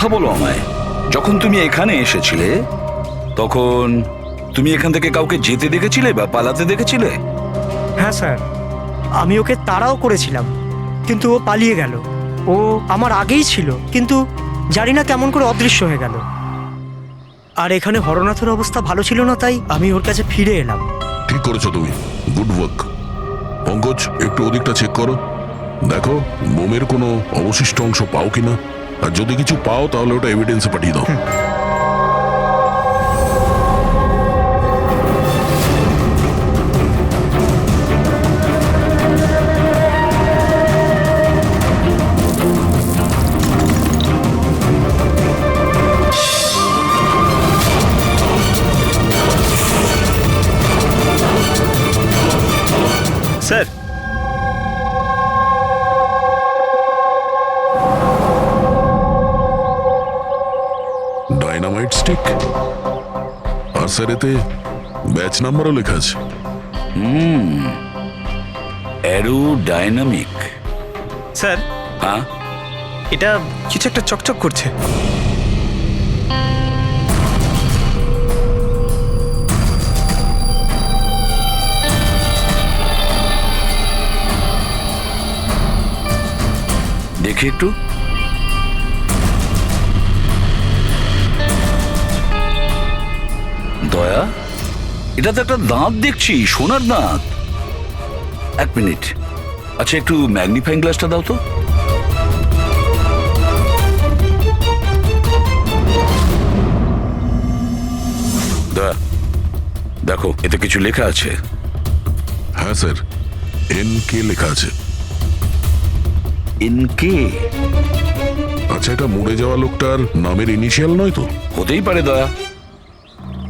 কথা বলো আমায়। যখন তুমি এখানে এসেছিলে তখন তুমি এখান থেকে কাউকে যেতে দেখেছিলে বা পালাতে দেখেছিলে? হ্যাঁ স্যার, আমি ওকে তাড়াও করেছিলাম, কিন্তু ও পালিয়ে গেল। ও আমার আগেই ছিল, কিন্তু জানি না কেমন করে অদৃশ্য হয়ে গেল। আর এখানে হরনাথের অবস্থা ভালো ছিল না, তাই আমি ওর কাছে ফিরে এলাম। ঠিক করেছো তুমি, গুড ওয়ার্ক। পঙ্কজ, একটু ওদিকটা চেক করো, দেখো বোমের কোনো অবশিষ্ট অংশ পাও কিনা, আর যদি কিছু পাও তাহলে ওটা এভিডেন্সে পাঠিয়ে দাও। স্যার, ডাইনামাইট স্টিক, আর স্যার এতে ব্যাচ নাম্বারও লেখা আছে। Arrow dynamic. স্যার হ্যাঁ, এটা কিছু একটা চকচক করছে। দেখি একটু। দয়া, এটা তো একটা দাঁত দেখছি, সোনার দাঁত। এক মিনিট, আচ্ছা একটু ম্যাগনিফাইং গ্লাসটা দাও তো। দয়া, দেখো এতে কিছু লেখা আছে। হ্যাঁ স্যার, NK লেখা আছে। এনকে? আচ্ছা, এটা মরে যাওয়া লোকটার নামের ইনিশিয়াল নয় তো? হতেই পারে দয়া।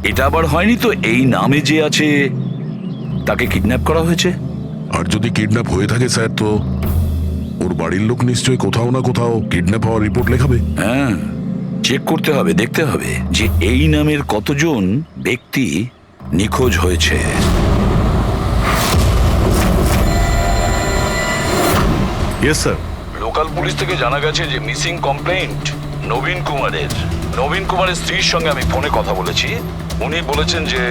এটা আবার হয়নি তো এই নামে যে আছে তাকে কিডন্যাপ করা হয়েছে? আর যদি কিডন্যাপ হয়ে থাকে স্যার, তো ওর বাড়ির লোক নিশ্চয়ই কোথাও না কোথাও কিডন্যাপ হওয়ার রিপোর্ট লেখাবে। হ্যাঁ, চেক করতে হবে, দেখতে হবে যে এই নামের কতজন ব্যক্তি নিখোঁজ হয়েছে। Yes sir. লোকাল পুলিশ থেকে জানা গেছে যে মিসিং কমপ্লেন্ট নবীন কুমারের। নবীন কুমারের স্ত্রীর সঙ্গে আমি ফোনে কথা বলেছি। উনি বলেছেন যে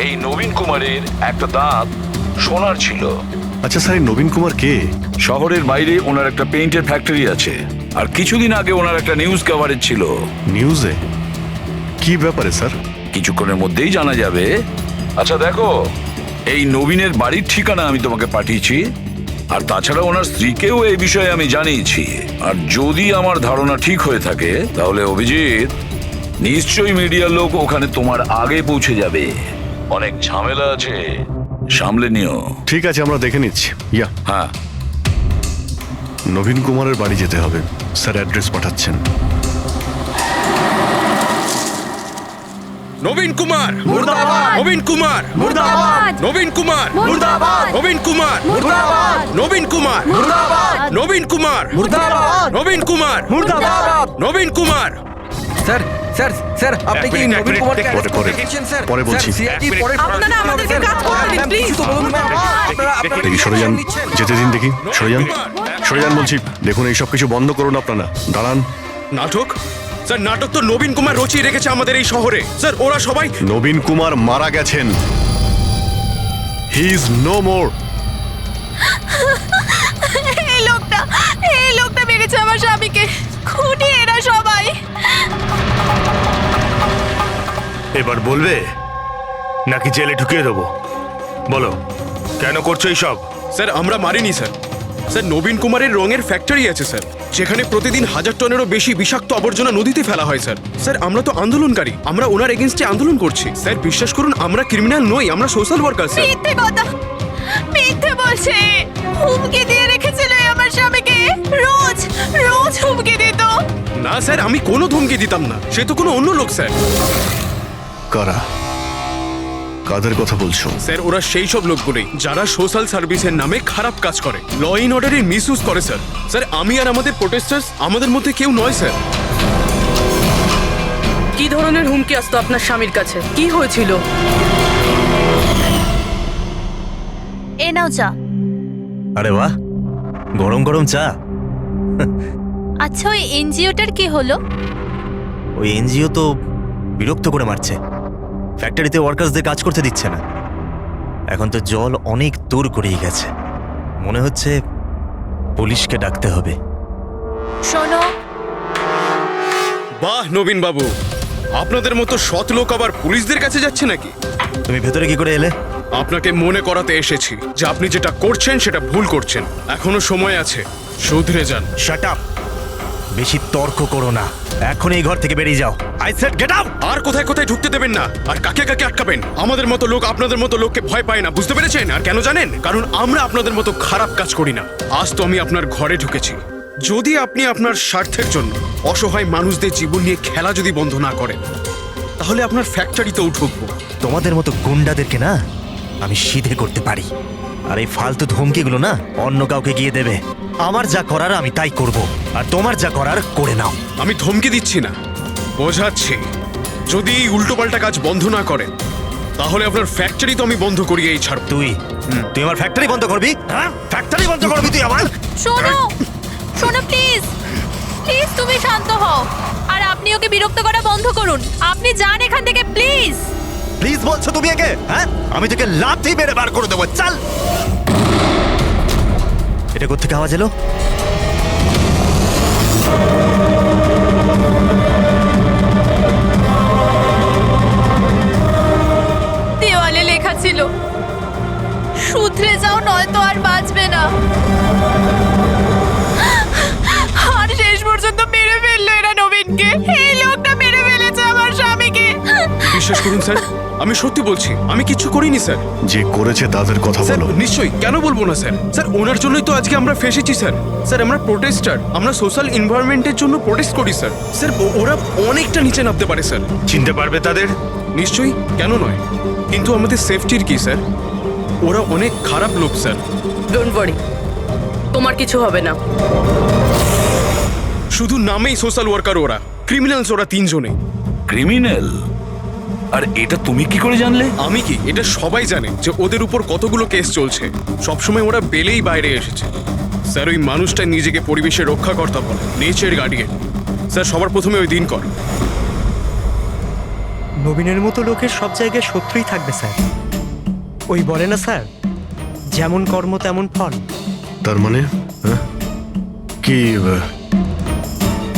এই নবীন কুমারের একটা দাঁত সোনার ছিল। আচ্ছা স্যার, এই নবীন কুমার কে? শহরের বাইরে ওনার একটা পেইন্টের ফ্যাক্টরি আছে, আর কিছুদিন আগে ওনার একটা নিউজ কভারেজ ছিল। নিউজে? কি ব্যাপারে স্যার? কিছুক্ষণের মধ্যেই জানা যাবে। আচ্ছা দেখো, এই নবীনের বাড়ির ঠিকানা আমি তোমাকে পাঠিয়েছি, আর তাছাড়া ওনার স্ত্রীকেও এই বিষয়ে আমি জানিয়েছি। আর যদি আমার ধারণা ঠিক হয়ে থাকে তাহলে অভিজিৎ, নিশ্চয়ই মিডিয়ার লোক ওখানে তোমার আগে পৌঁছে যাবে। অনেক ঝামেলা আছে, সামলে নিও। ঠিক আছে, আমরা দেখে নিচ্ছি। ইয়া, হ্যাঁ, নবীন কুমারের বাড়ি যেতে হবে। স্যার অ্যাড্রেস পাঠাচ্ছেন। নবীন কুমার মুর্দাবাদ! নবীন কুমার মুর্দাবাদ! নবীন কুমার মুর্দাবাদ! নবীন কুমার মুর্দাবাদ! নবীন কুমার মুর্দাবাদ! নবীন কুমার মুর্দাবাদ! নবীন কুমার মুর্দাবাদ! নবীন কুমার স্যার স্যার স্যার, আপনি কি মিনিট, নবীন কুমারকে পরে, arrest পরে। করতে গেছেন স্যার? পরে বলছি। স্যার, CID এক পরে মিনিট। আপনারা আমাদেরকে কাজ করতে দিন প্লিজ। কিছু তো বলুন না। আপনারা দেখি, সরে যান, যেতে দিন দেখি। সরে যান, সরে যান বলছি। দেখুন, এইসব কিছু বন্ধ করুন আপনারা। দাঁড়ান। নাটক? স্যার, নাটক তো নবীন কুমার রচিয়ে রেখেছে আমাদের এই শহরে। স্যার, ওরা সবাই নবীন কুমার মারা গেছেন। He is no more. এই লোকটা মেরেছে আমার স্বামীকে। খুনি এরা সবাই। এবার বলবে নাকি জেলে ঢুকিয়ে দেবো? বলো, কেন করছো এইসব? স্যার, আমরা মারিনি স্যার। স্যার, নবীন কুমারের রঙের ফ্যাক্টরি আছে স্যার, যেখানে প্রতিদিন 1000 টনেরও বেশি বিষাক্ত আবর্জনা নদীতে ফেলা হয় স্যার। স্যার, আমরা তো আন্দোলনকারী, আমরা ওনার এগেইনস্টে আন্দোলন করছি স্যার। বিশ্বাস করুন, আমরা ক্রিমিনাল নই, আমরা সোশ্যাল ওয়ার্কার স্যার। মিথ্যে কথা, মিথ্যে বলছে। হুমকি দিয়ে রেখেছিল আমার স্বামীকে। রোজ রোজ হুমকি দিত। না স্যার, আমি কোনো ধমকি দিতাম না, সে তো কোনো অন্য লোক স্যার। কারা? কাদের কথা বলছো? স্যার, ওরা সেই সব লোকগুলোই যারা সোশ্যাল সার্ভিসের নামে খারাপ কাজ করে, ল ইন অর্ডারের মিসইউজ করে স্যার। স্যার, আমি আর আমাদের প্রোটেস্টার্স আমাদের মধ্যে কেউ নয় স্যার। কি ধরনের হুমকি আসতো আপনার স্বামীর কাছে? কি হয়েছিল? এ নাও চা। আরে বাহ, গরম গরম চা। আচ্ছা, ওই এনজিওটার কি হলো? ওই এনজিও তো বিরক্ত করে মারছে, ফ্যাক্টরিতে ওয়ার্কার্সদের কাজ করতে দিচ্ছে না। এখন তো জল অনেক দূর গড়িয়ে গেছে, মনে হচ্ছে পুলিশকে ডাকতে হবে। শোনো, বাহ নবীন বাবু, আপনাদের মতো সৎ লোক আবার পুলিশদের কাছে যাচ্ছে নাকি? তুমি ভেতরে কি করে এলে? আপনাকে মনে করাতে এসেছি যে আপনি যেটা করছেন সেটা ভুল করছেন। এখনো সময় আছে, শুধরে যান। শাট আপ, বেশি তর্ক করো না, এখন এই ঘর থেকে বেরিয়ে যাও। I said get out. আর কোথায় কোথায় ঢুকতে দেবেন না, আর কাকে কাকে আটকাবেন। আমাদের মতো লোক আপনাদের মতো লোককে ভয় পায় না, বুঝতে পেরেছেন? আর কেন জানেন? কারণ আমরা আপনাদের মতো খারাপ কাজ করি না। আজ তো আমি আপনার ঘরে ঢুকেছি। যদি আপনি আপনার স্বার্থের জন্য অসহায় মানুষদের জীবন নিয়ে খেলা যদি বন্ধ না করেন, তাহলে আপনার ফ্যাক্টরিতেও ঢুকবো। তোমাদের মতো গুন্ডাদেরকে না আমি সিধে করতে পারি, আর এই ফালতু ধমকিগুলো না অন্য কাউকে গিয়ে দেবে। আমার যা করার আমি তাই করব, আর তোমার যা করার করে নাও। আমি ধমকি দিচ্ছি না, বোঝাচ্ছি। যদি এই উল্টোপাল্টা কাজ বন্ধ না করেন, তাহলে আপনার ফ্যাক্টরি তো আমি বন্ধ করিয়েই ছাড়ব। তুই আমার ফ্যাক্টরি বন্ধ করবি? হ্যাঁ, ফ্যাক্টরি বন্ধ করবি তুই আমার? শোনো, শোনো প্লিজ, প্লিজ তুমি শান্ত হও, আর আপনি ওকে বিরক্ত করা বন্ধ করুন। আপনি যান এখান থেকে প্লিজ। প্লিজ বলছো তুমি একে? হ্যাঁ, আমি তোকে লাথি মেরে বার করে দেবো। চল। এটা কোত্থেকে আওয়াজ এলো? দেওয়ালে লেখা ছিল, শুধরে যাও নয়তো আর বাঁচবে না। আর শেষ পর্যন্ত মেরে ফেললো এরা নবীনকে। এই লোকটা মেরে ফেলেছে আমার স্বামীকে। বিশ্বাস করুন স্যার, আমি সত্যি বলছি, আমি কিচ্ছু করিনি স্যার। যে করেছে তাদের কথা স্যার বলো। নিশ্চয়ই, কেন বলবো না স্যার। স্যার ওনার জন্যই তো আজকে আমরা ফেসেছি স্যার। স্যার আমরা প্রোটেস্টার, আমরা সোশ্যাল এনভায়রনমেন্টের জন্য প্রোটেস্ট করি স্যার। স্যার ওরা অনেকটা নিচে নামতে পারে স্যার। চিনতে পারবে তাদের? নিশ্চয়ই, কেন নয়, কিন্তু আমাদের সেফটির কি স্যার? ওরা অনেক খারাপ লোক স্যার। ডোন্ট ওয়ারি, তোমার কিছু হবে না। শুধু নামেই সোশ্যাল ওয়ার্কার, ওরা ক্রিমিনালস, ওরা তিনজনে। ক্রিমিনাল? আর এটা তুমি কি করে জানলে? আমি কি, এটা সবাই জানে যে ওদের উপর কতগুলো কেস চলছে। সবসময় ওরা বেলেই বাইরে এসেছে স্যার। ওই মানুষটা নিজেকে পরিবেশের রক্ষাকর্তা বলে, নেচার গার্ডিয়ান। স্যার সবার প্রথমে ওই দিন কর। নবীনের মতো লোকের সব জায়গায় শত্রুই থাকবে স্যার। ওই বলে না স্যার, যেমন কর্ম তেমন ফল। তার মানে হ্যাঁ?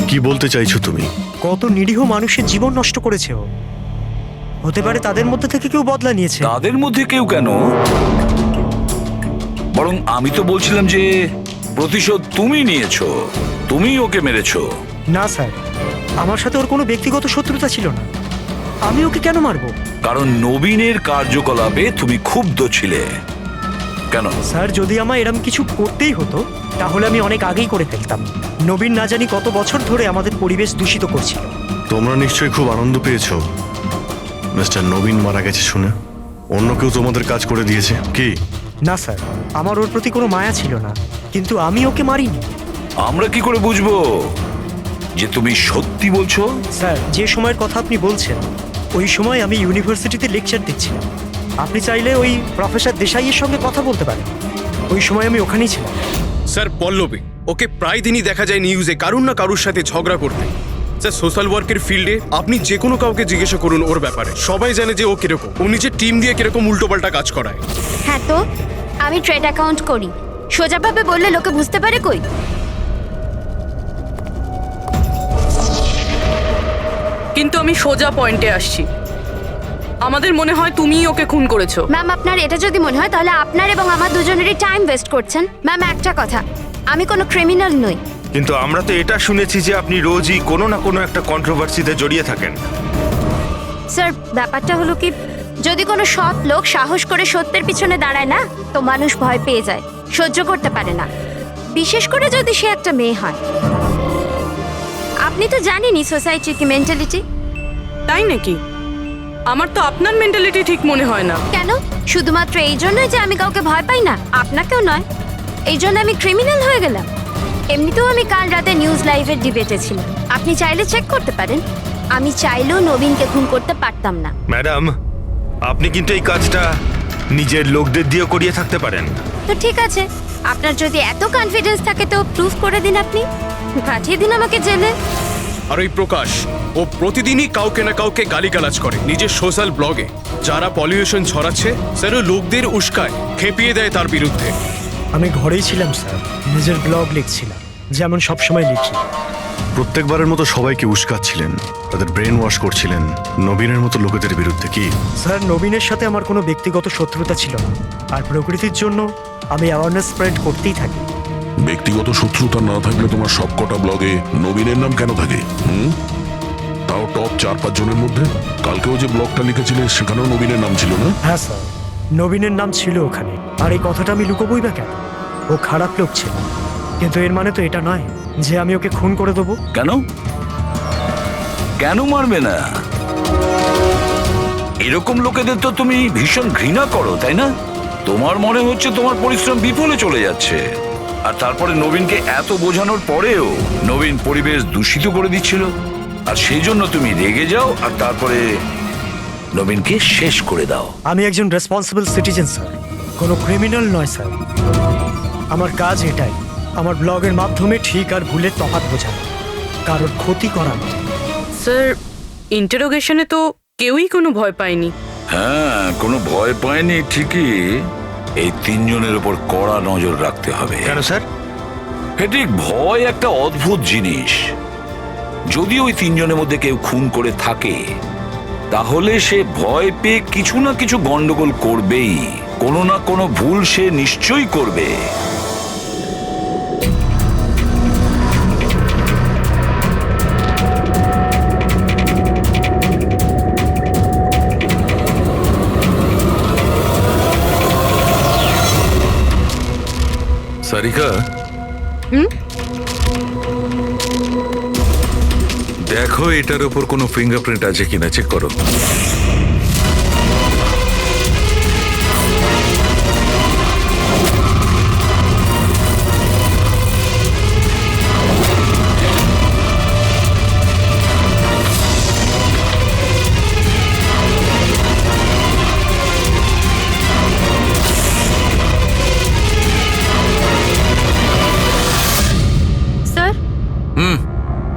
কি বলতে চাইছো তুমি? কত নিরীহ মানুষের জীবন নষ্ট করেছে ও। হতে পারে তাদের মধ্যে থেকে কেউ বদলা নিয়েছে। তাদের মধ্যে কেউ কেন? বরং আমি তো বলছিলাম যে প্রতিশোধ তুমি নিয়েছো, তুমি ওকে মেরেছো। না স্যার, আমার সাথে ওর কোনো ব্যক্তিগত শত্রুতা ছিল না। আমি ওকে কেন মারবো? কারণ নবীনের কার্যকলাপে তুমি ক্ষুব্ধ ছিলে। কেন? স্যার যদি আমায় এরম কিছু করতেই হতো, তাহলে আমি অনেক আগেই করে ফেলতাম। নবীন না জানি কত বছর ধরে আমাদের পরিবেশ দূষিত করছিল। তোমরা নিশ্চয়ই খুব আনন্দ পেয়েছো মিস্টার নবীন মারা গেছে শুনে। অন্য কেউ তোমাদের কাজ করে দিয়েছে কি? না স্যার, আমার ওর প্রতি কোনো মায়া ছিল না, কিন্তু আমি ওকে মারিনি। আমরা কি করে বুঝবো যে তুমি সত্যি বলছো? স্যার যে সময়ের কথা আপনি বলছেন, ওই সময় আমি ইউনিভার্সিটিতে লেকচার দিচ্ছিলাম। আপনি চাইলে ওই প্রফেসর দেশাইয়ের সঙ্গে কথা বলতে পারেন। ওই সময় আমি ওখানেই ছিলাম। স্যার পল্লবী, ওকে প্রায় দিনই দেখা যায় নিউজে কারুর না কারুর সাথে ঝগড়া করতে। স্যার সোশ্যাল ওয়ার্কের ফিল্ডে আপনি যে কোনো কাউকে জিজ্ঞাসা করুন ওর ব্যাপারে, সবাই জানে যে ও কিরকম, ও নিজের টিম দিয়ে কিরকম উল্টোপাল্টা কাজ করায়। হ্যাঁ তো আমি ট্রেড অ্যাকাউন্ট করি, সোজাভাবে বললে লোকে বুঝতে পারে কই। কিন্তু আমি সোজা পয়েন্টে আসছি। আমাদের মনে হয় তুমিই ওকে খুন করেছো। ম্যাম আপনার এটা যদি মনে হয় তাহলে আপনার এবং আমার দুজনেরই টাইম ওয়েস্ট করছেন। ম্যাম একটা কথা, আমি কোনো ক্রিমিনাল নই। কিন্তু আমরা তো এটা শুনেছি যে আপনি রোজই কোনো না কোনো একটা কন্ট্রোভার্সিতে জড়িয়ে থাকেন। স্যার ব্যাপারটা হলো কি, যদি কোনো সৎ লোক সাহস করে সত্যের পিছনে দাঁড়ায় না, তো মানুষ ভয় পেয়ে যায়, সহ্য করতে পারে না, বিশেষ করে যদি সে একটা মেয়ে হয়। আপনি তো জানেনই সোসাইটির কি মেন্টালিটি। তাই নাকি? আমার তো আপনার মেন্টালিটি ঠিক মনে হয় না। কেন? শুধুমাত্র এই জন্যই যে আমি কাউকে ভয় পাই না? আপনাকেও নয়, এই জন্য আমি ক্রিমিনাল হয়ে গেলাম? এমনিতেও আমি কাল রাতে নিউজ লাইভের ডিবেটে ছিলাম, আপনি চাইলে চেক করতে পারেন। আমি চাইলেও নবীনকে খুন করতে পারতাম না। ম্যাডাম, আপনি কিন্তু এই কাজটা নিজের লোকদের দিয়েও করিয়ে থাকতে পারেন। তো ঠিক আছে, আপনার যদি এত কনফিডেন্স থাকে তো প্রুফ করে দিন, আপনি পাঠিয়ে দিন আমাকে জেলে। আর ওই প্রকাশ, ও প্রতিদিনই কাউকে না কাউকে গালিগালাজ করে নিজের সোশ্যাল ব্লগে। যারা পলিউশন ছড়াচ্ছে স্যার, ও লোকদের উস্কায়, খেপিয়ে দেয় তার বিরুদ্ধে। আমি ঘরেই ছিলাম স্যার, নিজের ব্লগ লিখছিলাম, যেমন সবসময় লিখি। প্রত্যেকবারের মতো সবাইকে উস্কাচ্ছিলেন, তাদের ব্রেন ওয়াশ করছিলেন নবীনের মতো লোকেদের বিরুদ্ধে। কি স্যার, নবীনের সাথে আমার কোনো ব্যক্তিগত শত্রুতা ছিল না, আর প্রকৃতির জন্য আমি অ্যাওয়ারনেস স্প্রেড করতেই থাকি। ব্যক্তিগত শত্রুতা না থাকলে তোমার সবকটা ব্লগে নবীনের নাম কেন থাকে? তাও টপ 4-5 জনের মধ্যে। কালকেও যে ব্লগটা লিখেছিলে সেখানেও নবীনের নাম ছিল না? হ্যাঁ স্যার, নবীনের নাম ছিল ওখানে। আর এই কথাটা আমি লুকোবই বা কেন? ও খারাপ লোক ছিল, কিন্তু এর মানে তো এটা নয় যে আমি ওকে খুন করে দেবো। কেন? কেন মারবে না? এরকম লোকেদের তো তুমি ভীষণ ঘৃণা করো, তাই না? তোমার মনে হচ্ছে তোমার পরিশ্রম বিফলে চলে যাচ্ছে, আর তারপরে নবীনকে এত বোঝানোর পরেও নবীন পরিবেশ দূষিত করে দিচ্ছিল, আর সেই জন্য তুমি রেগে যাও আর তারপরে নবীনকে শেষ করে দাও। আমি একজন রেসপন্সিবল সিটিজেন স্যার, কোনো ক্রিমিনাল নয় স্যার। আমার কাজ এটাই, আমার ব্লগের মাধ্যমে ঠিক আর ভুলের তফাৎ বোঝানো, কারোর ক্ষতি করা নয়। স্যার, ইন্টারোগেশনে তো কেউই কোনো ভয় পায়নি। হ্যাঁ, কোনো ভয় পায়নি ঠিকই, এই 3 জনের উপর কড়া নজর রাখতে হবে। কেন স্যার? ঠিক, ভয় একটা অদ্ভুত জিনিস। যদি ওই 3 জনের মধ্যে কেউ খুন করে থাকে, তাহলে সে ভয় পেয়ে কিছু না কিছু গন্ডগোল করবেই, কোনো না কোনো ভুল সে নিশ্চয়ই করবে। সারিকা, দেখো এটার উপর কোনো ফিঙ্গারপ্রিন্ট আছে কিনা, চেক করো। স্যার,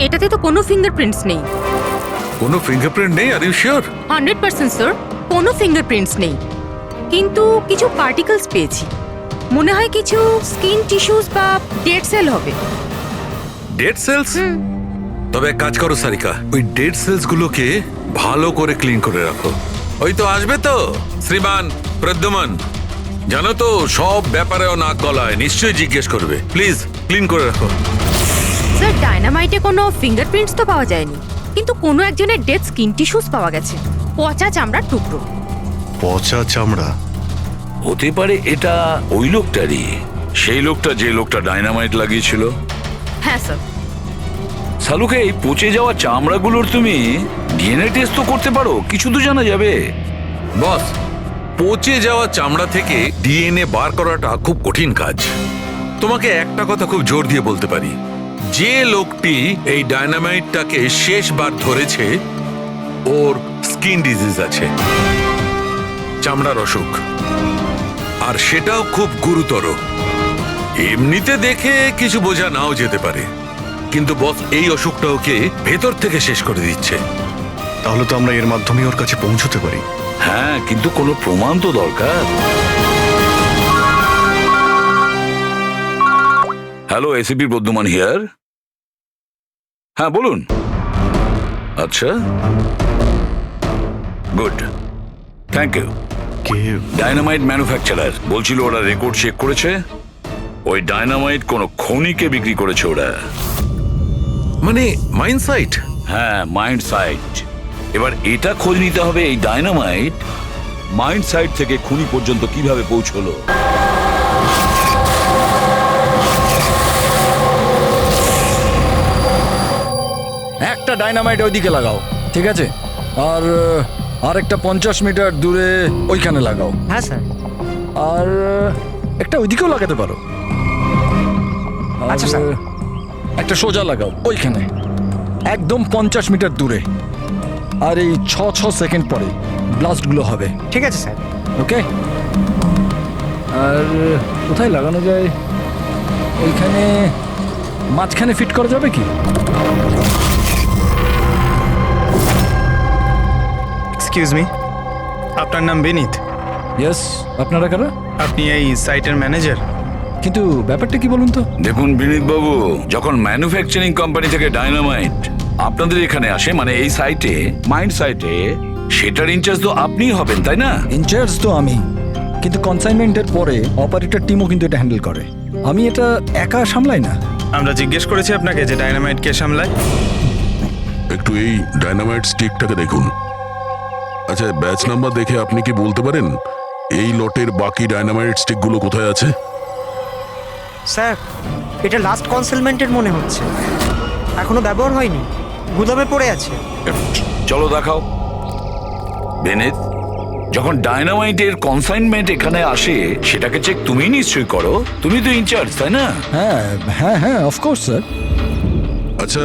এটাতে তো কোনো ফিঙ্গারপ্রিন্টস নেই। কোনো ফিঙ্গারপ্রিন্ট নেই? Are you sure? 100% স্যার, কোনো ফিঙ্গারপ্রিন্টস নেই, কিন্তু কিছু পার্টিকেলস পেয়েছি। মনে হয় কিছু স্কিন টিস্যুস বা ডেড সেল হবে। Dead cells? তবে এক কাজ করো সারিকা, ওই ডেড সেলস গুলোকে ভালো করে ক্লিন করে রাখো। ওই তো আসবে তো শ্রীমান প্রদ্যুমন, জানো তো সব ব্যাপারেও নাক গলায়, নিশ্চয়ই জিজ্ঞেস করবে। প্লিজ ক্লিন করে রাখো। স্যার, ডায়নামাইটে কোনো ফিঙ্গারপ্রিন্টস তো পাওয়া যায়নি, কিন্তু কোনো একজনের ডেড স্কিন টিস্যুস পাওয়া গেছে, পচা চামড়ার টুকরো। পচা চামড়া? হতে পারে এটা ওই লোকটারই, সেই লোকটা যে লোকটা ডাইনামাইট লাগিয়েছিল। হ্যাঁ স্যার। সালুকে, এই পচে যাওয়া চামড়াগুলোর তুমি ডিএনএ টেস্ট তো করতে পারো, কিছু তো জানা যাবে। বস, পচে যাওয়া চামড়া থেকে ডিএনএ বার করাটা খুব কঠিন কাজ। তোমাকে একটা কথা খুব জোর দিয়ে বলতে পারি, যে লোকটি এই ডায়নামাইটটাকে শেষবার ধরেছে ওর স্কিন ডিজিজ আছে, চামড়ার অসুখ, আর সেটাও খুব গুরুতর। এমনিতে দেখে কিছু বোঝা নাও যেতে পারে, কিন্তু বস এই অসুখটা ওকে ভেতর থেকে শেষ করে দিচ্ছে। তাহলে তো আমরা এর মাধ্যমে ওর কাছে পৌঁছতে পারি। হ্যাঁ, কিন্তু কোনো প্রমাণ তো দরকার। Hello, ACP Pradyuman here. হ্যাঁ বলুন। আচ্ছা, গুড, থ্যাংক ইউ। কে? ডায়নামাইট ম্যানুফ্যাকচারার বলছিল ওরা রেকর্ড চেক করেছে, ওই ডায়নামাইট কোন খনিকে বিক্রি করেছে ওরা। মানে মাইন সাইট? হ্যাঁ, মাইন্ড সাইট। এবার এটা খোঁজ নিতে হবে এই ডায়নামাইট মাইন্ড সাইট থেকে খুনি পর্যন্ত কিভাবে পৌঁছলো। একটা ডাইনামাইট ওইদিকে লাগাও, ঠিক আছে? আর আরেকটা 50 মিটার দূরে ওইখানে লাগাও। হ্যাঁ স্যার। আর একটা ওইদিকেও লাগাতে পারো। আচ্ছা স্যার। একটা সোজা লাগাও ওইখানে, একদম 50 মিটার দূরে। আর এই 6 সেকেন্ড পরে ব্লাস্টগুলো হবে। ঠিক আছে স্যার। ওকে। আর কোথায় লাগানো যায়? ওইখানে মাঝখানে ফিট করা যাবে কি? এক্সকিউজ মি, আপনার নাম বেনিত? ইয়েস, আপনারা কারা? আপনি এই সাইটের ম্যানেজার? কিন্তু ব্যাপারটা কি বলুন তো? দেখুন বিনীত বাবু, যখন ম্যানুফ্যাকচারিং কোম্পানি থেকে ডায়নামাইট আপনাদের এখানে আসে, মানে এই সাইটে, মাইন্ড সাইটে, সেটার ইনচার্জ তো আপনিই হবেন, তাই না? ইনচার্জ তো আমি, কিন্তু কনসাইনমেন্টের পরে অপারেটর টিমও কিন্তু এটা হ্যান্ডেল করে। আমি এটা একা সামলাই না। আমরা জিজ্ঞেস করেছি আপনাকে যে ডায়নামাইট কে সামলায়। একটু এই ডায়নামাইট স্টিকটাকে দেখুন। আচ্ছা, ব্যাচ নাম্বার দেখে আপনি কি বলতে পারেন এই লটের বাকি ডায়নামাইট স্টিকগুলো কোথায় আছে? স্যার, এটা লাস্ট কনসেলমেন্টের মনে হচ্ছে, এখনো ব্যবহার হয়নি, গুদামে পড়ে আছে। চলো দেখাও। বিনীত, যখন ডায়নামাইটের কনসাইনমেন্ট এখানে আসে, সেটাকে চেক তুমি নিশ্চয়ই করো, তুমি তো ইনচার্জ, তাই না? হ্যাঁ হ্যাঁ হ্যাঁ, অফকোর্স স্যার। আচ্ছা,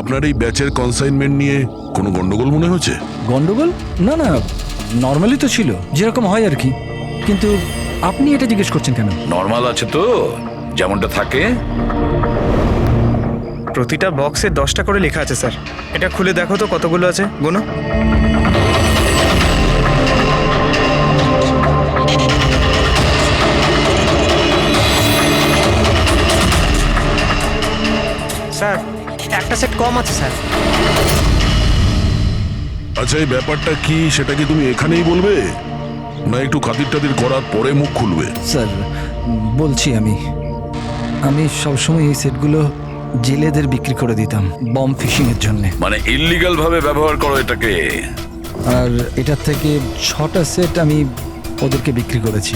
আপনার এই ব্যাচের কনসাইনমেন্ট নিয়ে কোনো গন্ডগোল মনে হচ্ছে? গন্ডগোল? না না, নর্মালি তো ছিল, যেরকম হয় আর কি। কিন্তু আপনি এটা জিজ্ঞেস করছেন কেন? নর্মাল আছে তো, যেমনটা থাকে। প্রতিটা বক্সে 10টা করে লেখা আছে স্যার। এটা খুলে দেখো তো কতগুলো আছে, গোনো। স্যার, একটা সেট কম আছে স্যার। আচ্ছা, এই ব্যাপারটা কি সেটা কি তুমি এখানেই বলবে, না একটু খাতির টাতির করার পরে মুখ খুলবে? স্যার বলছি, আমি সবসময় এই সেটগুলো জেলেদের বিক্রি করে দিতাম বম ফিশিং এর জন্য। মানে ইল্লিগাল ভাবে ব্যবহার করো এটাকে। আর এটার থেকে 6টা সেট আমি ওদেরকে বিক্রি করেছি।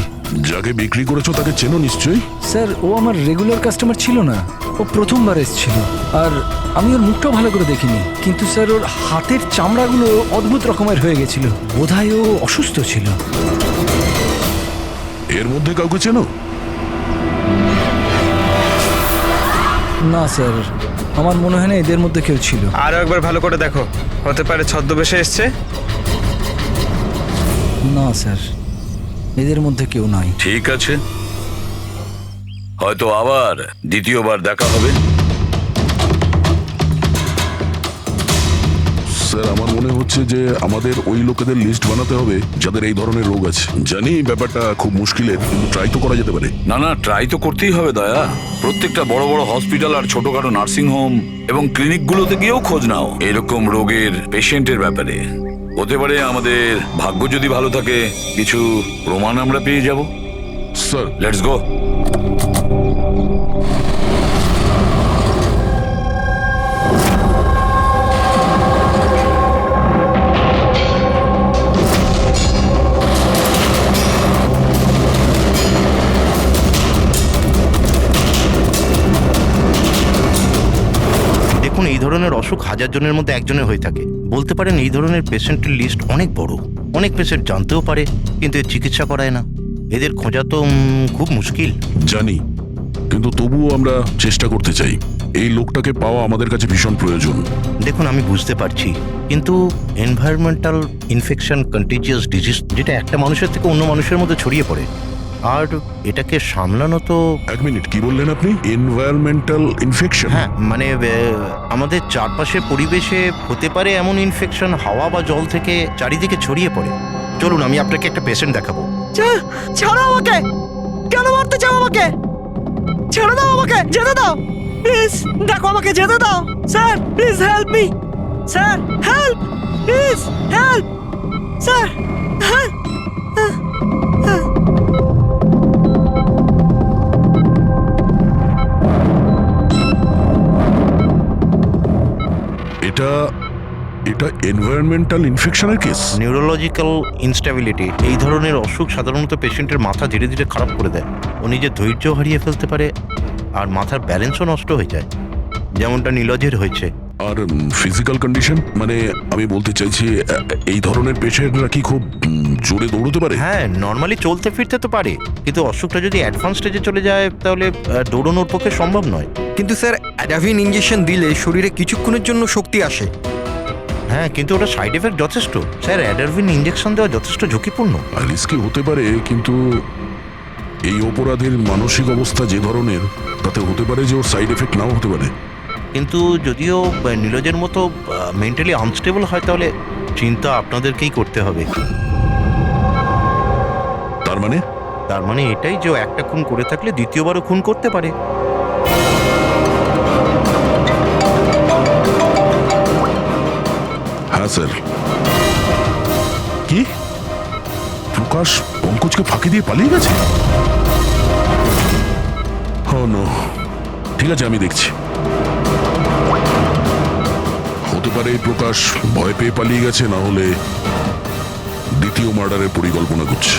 যাকে বিক্রি করেছো তাকে চেনো নিশ্চয়ই? স্যার, ও আমার রেগুলার কাস্টমার ছিল না, ও প্রথমবার এসেছিল। আর আমি ওর মুখটাও ভালো করে দেখিনি, কিন্তু স্যার ওর হাতের চামড়াগুলো অদ্ভুত রকমের হয়ে গেছিল, বোধহয় ও অসুস্থ ছিল। এর মধ্যে কাউকে চেনো? না স্যার, আমার মনে হয় না এদের মধ্যে কেউ ছিল। আরো একবার ভালো করে দেখো, হতে পারে ছদ্মবেশে এসছে। না স্যার, এদের মধ্যে কেউ নাই। ঠিক আছে, হয়তো আবার দ্বিতীয়বার দেখা হবে। স্যার, আমার মনে হচ্ছে যে আমাদের ওই লোকেদের লিস্ট বানাতে হবে যাদের এই ধরনের রোগ আছে। জানি ব্যাপারটা খুব মুশকিলের, কিন্তু ট্রাই তো করা যেতে পারে। না না, ট্রাই তো করতেই হবে দয়া। প্রত্যেকটা বড় বড় হসপিটাল আর ছোটখাটো নার্সিং হোম এবং ক্লিনিকগুলোতে গিয়েও খোঁজ নাও এরকম রোগের পেশেন্টের ব্যাপারে। হতে পারে আমাদের ভাগ্য যদি ভালো থাকে, কিছু প্রমাণ আমরা পেয়ে যাব। Sir, let's go. দেখুন, এই ধরনের অসুখ হাজার জনের মধ্যে একজনের হয়ে থাকে। বলতে পারেন এই ধরনের পেশেন্টের লিস্ট অনেক বড়। অনেক পেশেন্ট জানতেও পারে, কিন্তু এর চিকিৎসা করায় না। এদের খোঁজা তো খুব মুশকিল। জানি, কিন্তু তবুও আমরা চেষ্টা করতে চাই। এই লোকটাকে পাওয়া আমাদের কাছে ভীষণ প্রয়োজন। দেখুন, আমি বুঝতে পারছি, কিন্তু এনভায়রনমেন্টাল ইনফেকশন কন্টিজিয়াস ডিজিজ, যেটা একটা মানুষের থেকে অন্য মানুষের মধ্যে ছড়িয়ে পড়ে, আর এটাকে সামলানো তো। এক মিনিট, কি বললেন আপনি? Environmental infection? হ্যাঁ, মানে আমাদের চারপাশের পরিবেশে হতে পারে এমন ইনফেকশন হাওয়া বা জল থেকে চারিদিকে ছড়িয়ে পড়ে। চলুন, আমি আপনাকে একটা পেশেন্ট দেখাবো। ছাড়ো আমাকে! কেন মারতে চাও আমাকে? ছেড়ে দাও আমাকে, যেতে দাও প্লিজ। দেখো, আমাকে যেতে দাও sir, please help me sir, help please, help sir, help. এটা এনভায়রনমেন্টাল ইনফেকশনের কেস। নিউরোলজিক্যাল ইনস্টেবিলিটি, এই ধরনের অসুখ সাধারণত পেশেন্টের মাথা ধীরে ধীরে খারাপ করে দেয়। ও নিজের ধৈর্য হারিয়ে ফেলতে পারে, আর মাথার ব্যালেন্সও নষ্ট হয়ে যায়, যেমনটা নীলজের হয়েছে। আর ফিজিক্যাল কন্ডিশন, মানে আমি বলতে চাইছি এই ধরনের পেশেন্টরা কি খুব জোরে দৌড়তে পারে? হ্যাঁ, নর্মালি চলতে ফিরতে তো পারে, কিন্তু অসুখটা যদি অ্যাডভান্স স্টেজে চলে যায় তাহলে দৌড়ানোর পক্ষে সম্ভব নয়। কিন্তু স্যার, অ্যাডাভিন ইঞ্জেকশন দিলে শরীরে কিছুক্ষণের জন্য শক্তি আসে। হ্যাঁ, কিন্তু ওটা সাইড এফেক্ট যথেষ্ট। স্যার, অ্যাডাভিন ইঞ্জেকশন দেওয়া যথেষ্ট ঝুঁকিপূর্ণ। রিস্কি হতে পারে, কিন্তু এই অপরাধের মানসিক অবস্থা যে ধরনের, তাতে হতে পারে যে ওর সাইড এফেক্ট নাও হতে পারে। কিন্তু যদিও নীলজের মতো মেন্টালি আনস্টেবল হয়, তাহলে চিন্তা আপনাদেরকেই করতে হবে। তার মানে এটাই যে ও একটা খুন করে থাকলে দ্বিতীয়বারও খুন করতে পারে। হ্যাঁ স্যার। কি প্রকাশ পঙ্কজকে ফাঁকি দিয়ে পালিয়ে গেছে? ও নো, ঠিক আছে আমি দেখছি। হতে পারে এই প্রকাশ ভয় পেয়ে পালিয়ে গেছে, না হলে দ্বিতীয় মার্ডারের পরিকল্পনা করছে।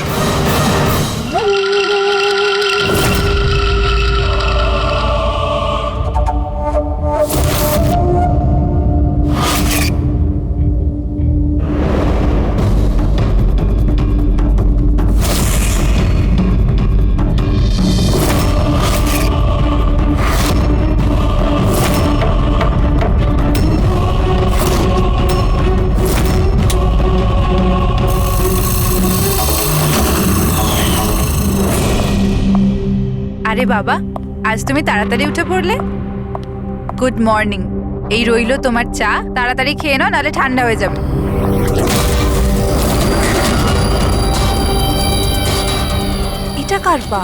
আরে বাবা, আজ তুমি তাড়াতাড়ি উঠে পড়লে। Good morning. এই রইলো তোমার চা, তাড়াতাড়ি খেয়ে নাও, নাহলে ঠান্ডা হয়ে যাবে। এটা কার পা?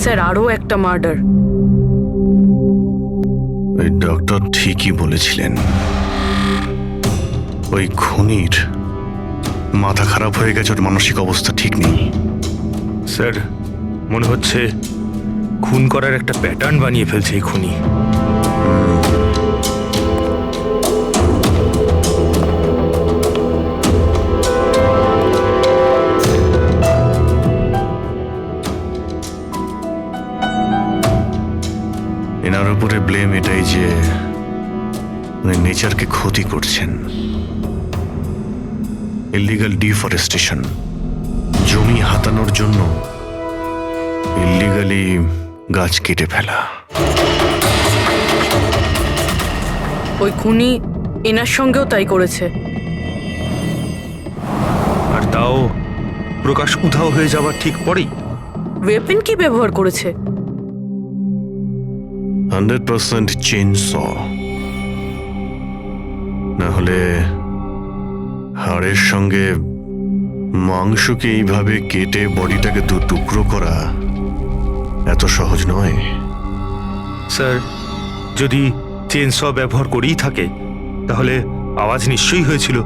স্যার, আরও একটা মার্ডার। ওই ডক্টর ঠিকই বলেছিলেন, ওই খুনির মাথা খারাপ হয়ে গেছে, ওর মানসিক অবস্থা ঠিক নেই। স্যার, মনে হচ্ছে খুন করার একটা প্যাটার্ন বানিয়ে ফেলছে এই খুনি। এনার উপরে ব্লেম এটাই যে উনি নেচারকে ক্ষতি করছেন। ইলিগাল ডিফরেস্টেশন, জমি হাতানোর জন্য ইলিগালি গাছ কেটে ফেলা। ওই খুনি এনার সঙ্গেও তাই করেছে। আর তাও প্রকাশ উধাও হয়ে যাওয়ার ঠিক পরেই। ওয়েপেন কি ব্যবহার করেছে? 100% চেইনস, না হলে হাড়ের সঙ্গে মাংসকে এইভাবে কেটে বডিটাকে দু টুকরো করা এত সহজ নয়। স্যার, যদি চেনস ব্যবহার করেই থাকে তাহলে আওয়াজ নিশ্চয়ই হয়েছিল।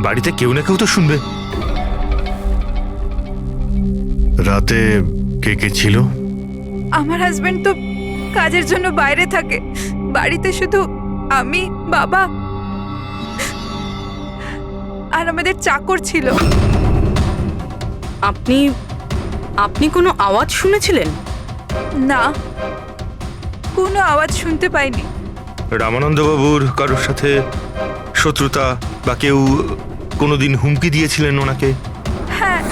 বাড়িতে কেউ না কেউ তো শুনবে। রাতে কে কে ছিল? আমার হাজবেন্ড তো কাজের জন্য বাইরে থাকে, বাড়িতে শুধু আমি, বাবা আর আমাদের চাকর ছিল। আপনি কোনো আওয়াজ শুনেছিলেন? না, কোনো আওয়াজ শুনতে পাইনি। রামানন্দবাবুর কারোর সাথে শত্রুতা বা কেউ কোনোদিন হুমকি দিয়েছিলেন ওনাকে? হ্যাঁ,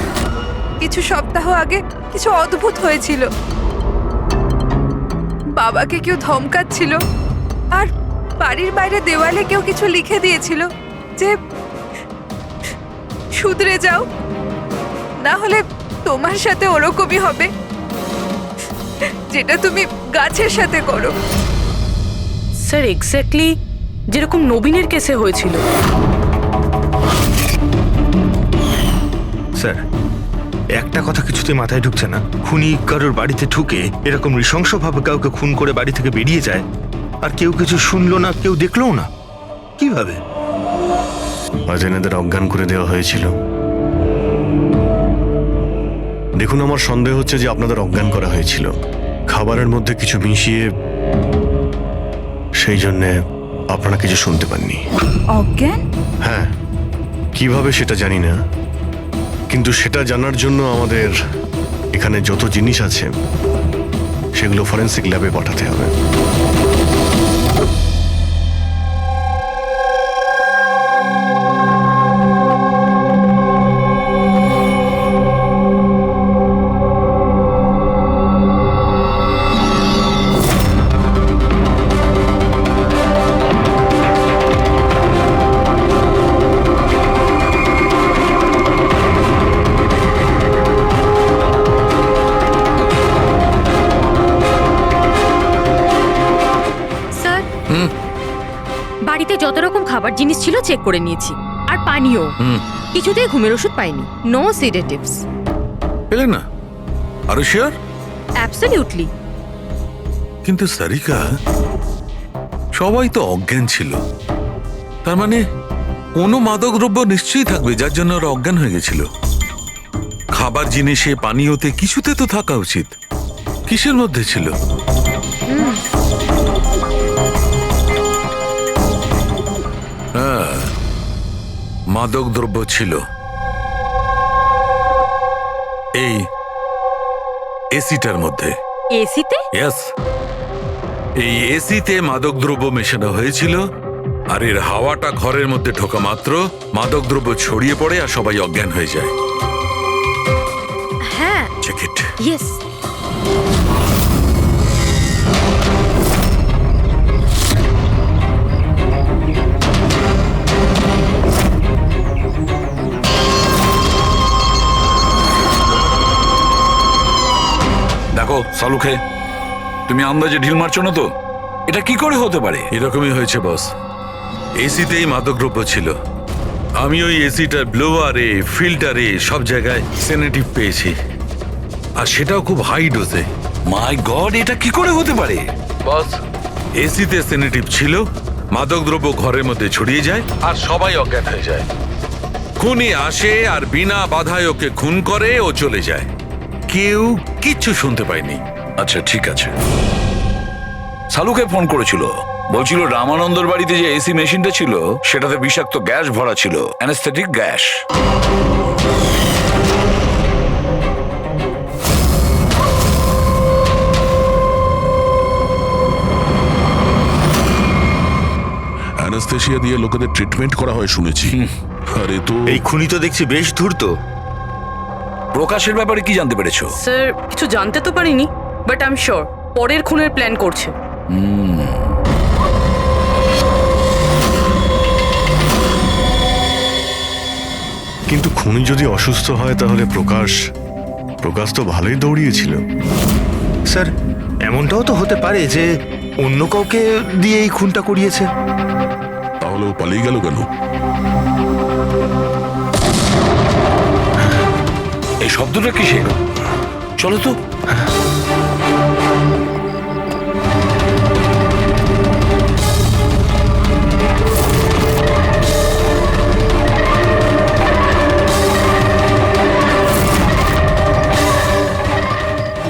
কিছু সপ্তাহ আগে কিছু অদ্ভুত হয়েছিল। বাবাকে কেউ ধমকাচ্ছিল, আর বাড়ির বাইরে দেওয়ালে কেউ কিছু লিখে দিয়েছিল যে শুধরে যাও, না হলে তোমার সাথে ওরকমই হবে যেটা তুমি গাছের সাথে করো। স্যার, এক্স্যাক্টলি যেরকম নবীনের কেসে হয়েছিল। স্যার, একটা কথা কিছুতে মাথায় ঢুকছে না। খুনি কারোর বাড়িতে ঢুকে এরকম নৃশংসভাবে কাউকে খুন করে বাড়ি থেকে বেরিয়ে যায়, আর কেউ কিছু শুনলো না, কেউ দেখলোও না। কিভাবে? আজ এনাদের অজ্ঞান করে দেওয়া হয়েছিল। দেখুন, আমার সন্দেহ হচ্ছে যে আপনাদের অজ্ঞান করা হয়েছিল খাবারের মধ্যে কিছু মিশিয়ে, সেই জন্যে আপনারা কিছু শুনতে পাননি। অজ্ঞান? হ্যাঁ, কিভাবে সেটা জানি না, কিন্তু সেটা জানার জন্য আমাদের এখানে যত জিনিস আছে সেগুলো ফরেন্সিক ল্যাবে পাঠাতে হবে। যত রকম খাবার জিনিস ছিল চেক করে নিয়েছি, আর পানীয় কিছুতেই ঘুমের ওষুধ পাইনি। No sedatives. পেলে না? আরো শিওর? অ্যাবসলিউটলি। কিন্তু সারিকা, সবাই তো অজ্ঞান ছিল, তার মানে কোনো মাদক দ্রব্য নিশ্চয়ই থাকবে যার জন্য ওরা অজ্ঞান হয়ে গেছিল। খাবার জিনিসে, পানীয়তে, কিছুতে তো থাকা উচিত। কিসের মধ্যে ছিল? হ্যাঁ, মাদক দ্রব্য ছিল। এই এসিটার মধ্যে। এসিতে? ইয়েস, এই এসিতে মাদকদ্রব্য মেশানো হয়েছিল, আর এর হাওয়াটা ঘরের মধ্যে ঢোকা মাত্র মাদকদ্রব্য ছড়িয়ে পড়ে আর সবাই অজ্ঞান হয়ে যায়। হ্যাঁ। Check it. ইয়েস। দেখো সালুখে, তুমি আন্দাজে ঢিল মারছো না তো? এটা কি করে হতে পারে? এরকমই হয়েছে বস। এসিতেই মাদকদ্রব্য ছিল। আমি ওই এসিটার ব্লোয়ারে, ফিল্টারে সব জায়গায় সেনেটিভ পেয়েছি, আর সেটাও খুব হাই ডোজে। মাই গড, এটা কি করে হতে পারে? বস, এসিতে সেনেটিভ ছিল, মাদকদ্রব্য ঘরের মধ্যে ছড়িয়ে যায় আর সবাই অজ্ঞান হয়ে যায়। খুনি আসে আর বিনা বাধায় ওকে খুন করে, ও চলে যায়। কেউ কিচ্ছু শুনতে পায়নি। আচ্ছা ঠিক আছে। সালুকে ফোন করেছিল, বলছিল রামানন্দর বাড়িতে যে এসি মেশিনটা ছিল সেটাতে বিষাক্ত গ্যাস ভরা ছিল, অ্যানেস্থেটিক গ্যাস। অ্যানাস্থেশিয়া দিয়ে লোকেদের ট্রিটমেন্ট করা হয় শুনেছি। আরে তো এই খুনি তো দেখছি বেশ ধূর্ত। প্রকাশের ব্যাপারে কি জানতে পেরেছো? স্যার কিছু জানতে তো পারিনি, বাট আই এম শিওর পরের খুনের প্ল্যান করছে। কিন্তু খুনি যদি অসুস্থ হয় তাহলে প্রকাশ তো ভালোই দৌড়িয়েছিল। স্যার, এমনটাও তো হতে পারে যে অন্য কাউকে দিয়ে এই খুনটা করিয়েছে। তাহলে ও পালিয়ে গেল কেন? এই শব্দটা কিসের? চলো তো।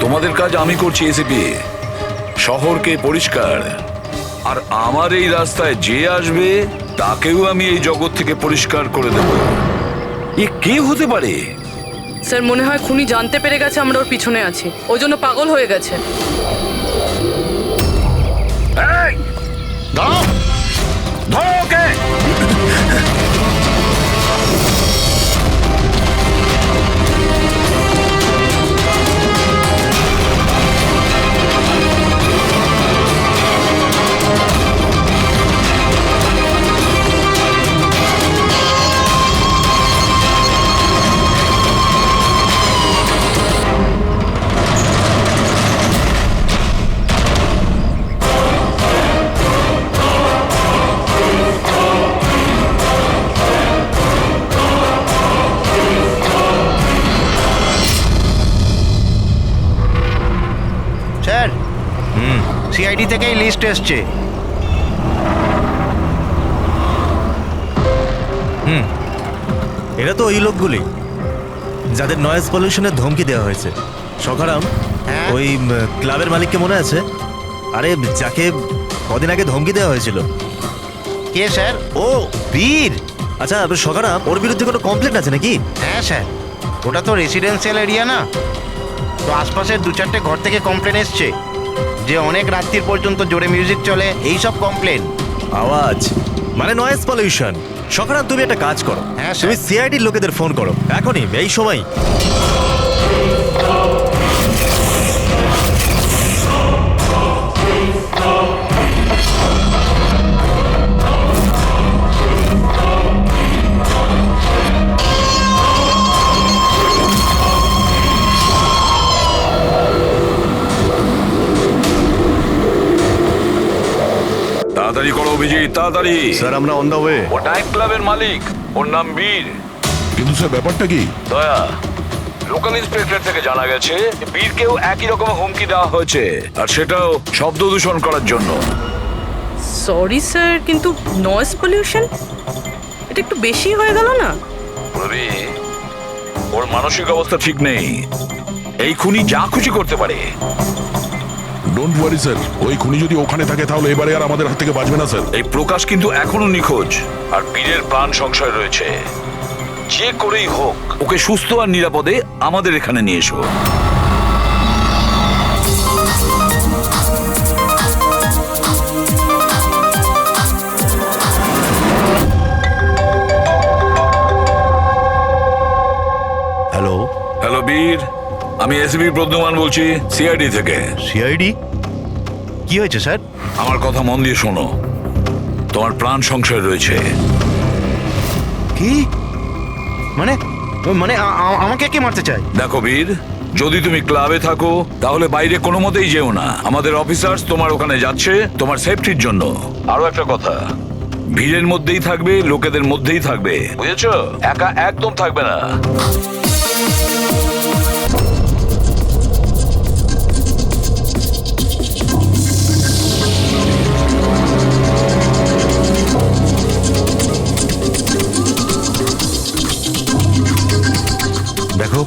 তোমাদের কাজ আমি করছি এসিপি, শহরকে পরিষ্কার, আর আমার এই রাস্তায় যে আসবে তাকেও আমি এই জগৎ থেকে পরিষ্কার করে দেব। এ কে হতে পারে? স্যার মনে হয় খুনি জানতে পেরে গেছে আমরা ওর পিছনে আছি, ওই জন্য পাগল হয়ে গেছে। এই, ধরো ধরো ওকে। স্যার, সিআইডি থেকেই লিস্ট এসছে। এরা তো ওই লোকগুলি যাদের নয়েজ পলিউশনের ধমকি দেওয়া হয়েছে। সখারাম, ওই ক্লাবের মালিককে মনে আছে? আরে যাকে কদিন আগে ধমকি দেওয়া হয়েছিল। কে স্যার? ও বীর। আচ্ছা সখারাম, ওর বিরুদ্ধে কোনো কমপ্লেন আছে নাকি? হ্যাঁ স্যার, ওটা তো রেসিডেন্সিয়াল এরিয়া না, তো আশপাশের 2-4টে ঘর থেকে কমপ্লেন এসছে যে অনেক রাত্রির পর্যন্ত জোরে মিউজিক চলে, এই সব কমপ্লেন। আওয়াজ মানে নয়েজ পলিউশন। সখারাম, তুমি একটা কাজ করো, তুমি সিআইডির লোকেদের ফোন করো এখনই, এই সময়। তাড়াতাড়ি তাড়াতাড়ি করো অভিজিৎ, তাড়াতাড়ি। স্যার আমরা অন দ্য ওয়ে। ও নাইট ক্লাবের মালিক, ওর নাম বীর। কিন্তু স্যার ব্যাপারটা কি? দয়া, লোকাল ইন্সপেক্টর থেকে জানা গেছে বীরকেও একই রকম হুমকি দেওয়া হয়েছে, আর সেটাও শব্দ দূষণ করার জন্য। সরি স্যার, কিন্তু নয়েজ পলিউশন এটা একটু বেশি হয়ে গেল না? রবি, ওর মানসিক অবস্থা ঠিক নেই। এই খুনি যা খুশি করতে পারে। ডোন্ট ওয়ারি স্যার, ওই খুনি যদি ওখানে থাকে তাহলে এবারে আর আমাদের হাত থেকে বাঁচবে না স্যার। এই প্রকাশ কিন্তু এখনো নিখোঁজ, আর বীরের প্রাণ সংশয় রয়েছে। যে করেই হোক ওকে সুস্থ আর নিরাপদে আমাদের এখানে নিয়ে এসো। হ্যালো। হ্যালো বীর, আমি এসবি প্রদ্যুমান বলছি, সিআইডি থেকে। সিআইডি? কি হয়েছে স্যার? আমার কথা মন দিয়ে শোনো, তোমার প্রাণ সংশয় রয়েছে। কি মানে? মানে আমাকে কে মারতে চায়? দেখো বীর, যদি তুমি ক্লাবে থাকো তাহলে বাইরে কোনো মতেই যেও না। আমাদের অফিসার্স তোমার ওখানে যাচ্ছে তোমার সেফটির জন্য। আরো একটা কথা, ভিড়ের মধ্যেই থাকবে, লোকেদের মধ্যেই থাকবে, বুঝেছো? একা একদম থাকবে না। দেখো,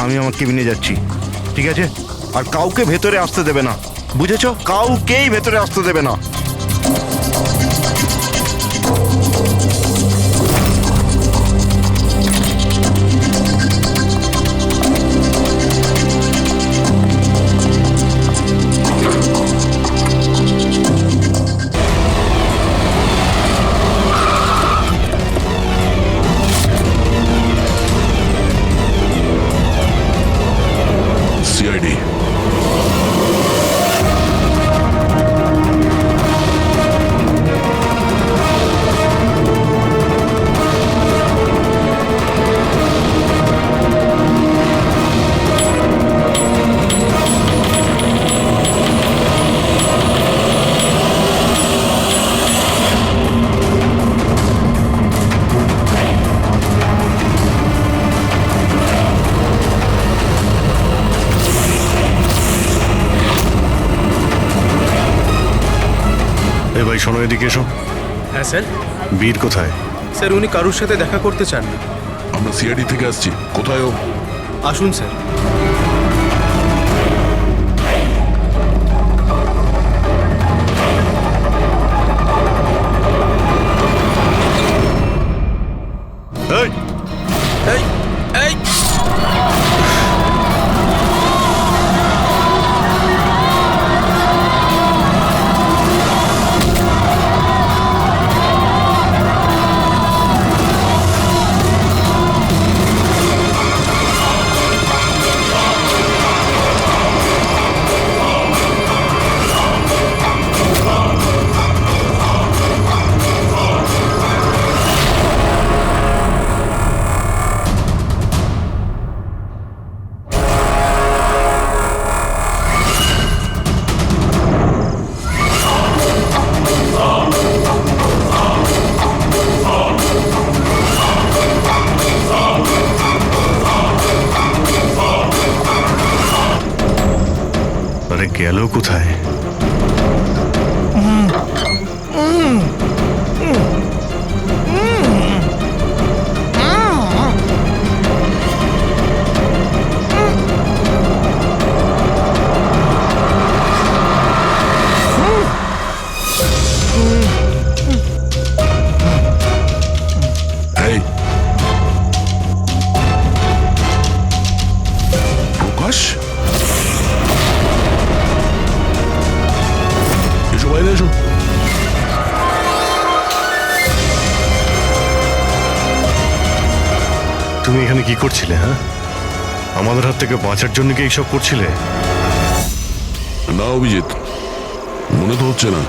আমি আমার কেবিনে যাচ্ছি, ঠিক আছে? আর কাউকে ভেতরে আসতে দেবে না, বুঝেছো? কাউকেই ভেতরে আসতে দেবে না। সিআইডি। এ ভাই শোনো, এদিকে এসো। হ্যাঁ স্যার। বীর কোথায়? স্যার উনি কারুর সাথে দেখা করতে চান না। আমরা সিআইডি থেকে আসছি। কোথায় ও? আসুন স্যার। এই এই এই আরে গেল কোথায়? এই প্রকাশ, এসো বাইরে এসো। তুমি এখানে কি করছিলে? হ্যাঁ, আমাদের হাত থেকে বাঁচার জন্য কি এইসব করছিলে? না অভিজিৎ, মনে তো হচ্ছে না।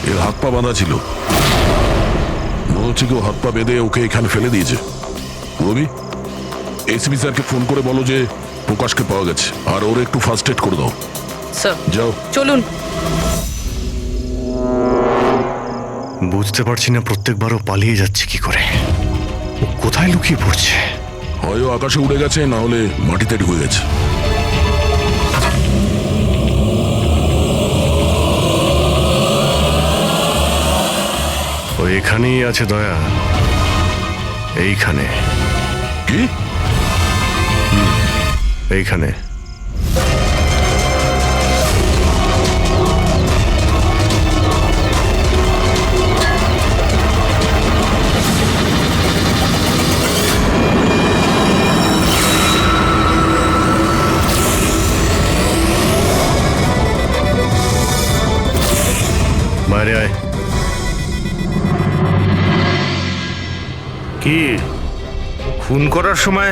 এর হাত পা বাঁধা ছিল, মনে হচ্ছে কেউ হাত পা বেঁধে ওকে এখানে ফেলে দিয়েছে। রবি, এসপি স্যারকে ফোন করে বলো যে প্রকাশকে পাওয়া গেছে, আর ওর একটু ফার্স্ট এড করে দাও। স্যার যাও। চলুন। বুঝতে পারছি না প্রত্যেকবারও পালিয়ে যাচ্ছে কি করে। ও কোথায় লুকিয়ে পড়ছে? হয় ও আকাশে উড়ে গেছে, না হলে মাটিতে ঢুকে গেছে। ও এখানেই আছে দয়া, এইখানে। কি? এইখানে। বাইরে আয়। কি খুন করার সময়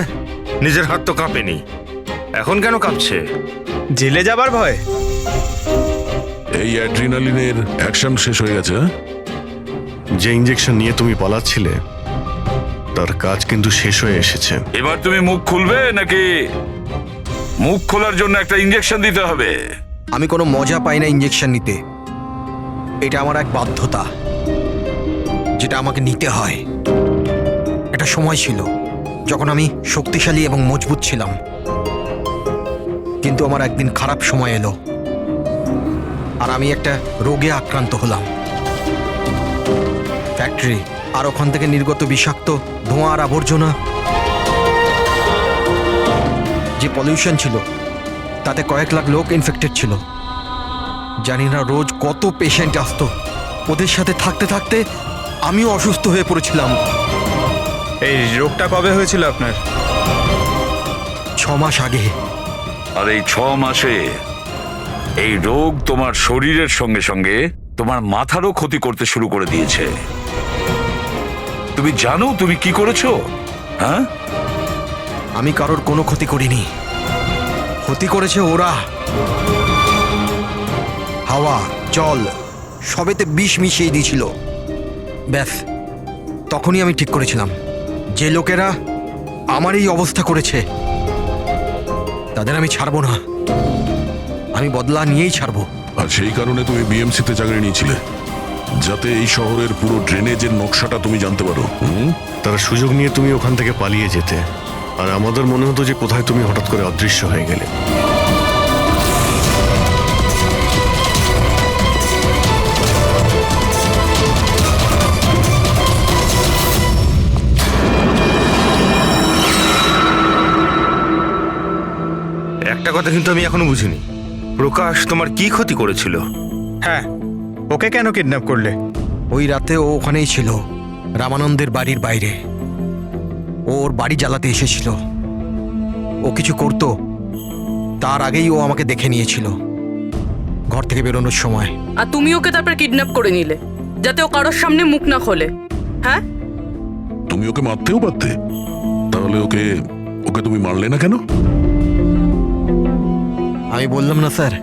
নিজের হাত তো কাঁপেনি, এখন কেন কাঁপছে? জেলে যাবার ভয়। এই অ্যাড্রিনালিনের অ্যাকশন শেষ হয়ে গেছে। হ্যাঁ? যে ইঞ্জেকশন নিয়ে তুমি পালাচ্ছিলে তার কাজ কিন্তু শেষ হয়ে এসেছে। এবার তুমি মুখ খুলবে নাকি মুখ খোলার জন্য একটা ইঞ্জেকশন দিতে হবে? আমি কোনো মজা পাই না ইঞ্জেকশন নিতে। এটা আমার এক বাধ্যতা, যেটা আমাকে নিতে হয়। একটা সময় ছিল যখন আমি শক্তিশালী এবং মজবুত ছিলাম, কিন্তু আমার একদিন খারাপ সময় এলো আর আমি একটা রোগে আক্রান্ত হলাম। ফ্যাক্টরি আর ওখান থেকে নির্গত বিষাক্ত ধোঁয়া আর আবর্জনা, যে পলিউশন ছিল তাতে কয়েক লাখ লোক ইনফেক্টেড ছিল। জানি না রোজ কত পেশেন্ট আসতো। ওদের সাথে থাকতে থাকতে আমিও অসুস্থ হয়ে পড়েছিলাম। এই রোগটা কবে হয়েছিল আপনার? 6 মাস আগে। আর এই 6 মাসে এই রোগ তোমার শরীরের সঙ্গে সঙ্গে তোমার মাথারও ক্ষতি করতে শুরু করে দিয়েছে। তুমি জানো তুমি কি করেছো? হ্যাঁ, আমি কারোর কোনো ক্ষতি করিনি, ক্ষতি করেছে ওরা। হাওয়া, জল সবেতে বিষ মিশিয়ে দিয়েছিল। ব্যাস, তখনই আমি ঠিক করেছিলাম যে লোকেরা আমার এই অবস্থা করেছে তাদের আমি ছাড়বো না। আমি বদলা নিয়েই ছাড়বো। আর সেই কারণে তুমি বিএমসিতে চাকরি নিয়েছিলে, যাতে এই শহরের পুরো ড্রেনেজের নকশাটা তুমি জানতে পারো। তারা সুযোগ নিয়ে তুমি ওখান থেকে পালিয়ে যেতে, আর আমাদের মনে হতো যে কোথায় তুমি হঠাৎ করে অদৃশ্য হয়ে গেলে। একটা কথা কিন্তু আমি এখনো বুঝিনি, প্রকাশ তোমার কি ক্ষতি করেছিল? হ্যাঁ, ওকে কেন কিডন্যাপ করলে? ওই রাতে ও ওখানেই ছিল, রামানন্দের বাড়ির বাইরে। ওর বাড়ি জ্বালাতে এসেছিল। ও কিছু করতো তার আগেই ও আমাকে দেখে নিয়েছিল ঘর থেকে বেরোনোর সময়। আর তুমি ওকে তারপর কিডন্যাপ করে নিলে যাতে ও কারোর সামনে মুখ না খোলে। হ্যাঁ, তুমি ওকে মারতেও পারতে, তাহলে ওকে ওকে তুমি মারলে না কেন? আমি বললাম না স্যার,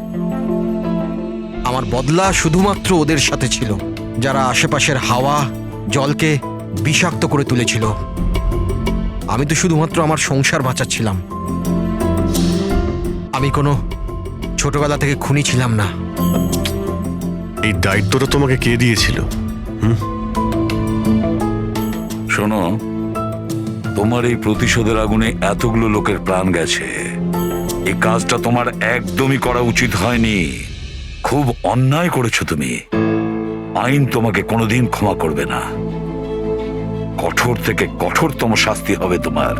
আমার বদলা শুধুমাত্র ওদের সাথে ছিল, যারা আশেপাশের হাওয়া জলকে বিষাক্ত করে তুলেছিল। আমি তো শুধুমাত্র আমার সংসার বাঁচাচ্ছিলাম। আমি কোনো ছোটবেলা থেকে খুনি ছিলাম না। এই দায়িত্বটা তোমাকে কে দিয়েছিল? শোনো, তোমার এই প্রতিশোধের আগুনে এতগুলো লোকের প্রাণ গেছে। এই কাজটা তোমার একদমই করা উচিত হয়নি। খুব অন্যায় করেছো তুমি। আইন তোমাকে কোনোদিন ক্ষমা করবে না। কঠোর থেকে কঠোরতম শাস্তি হবে তোমার।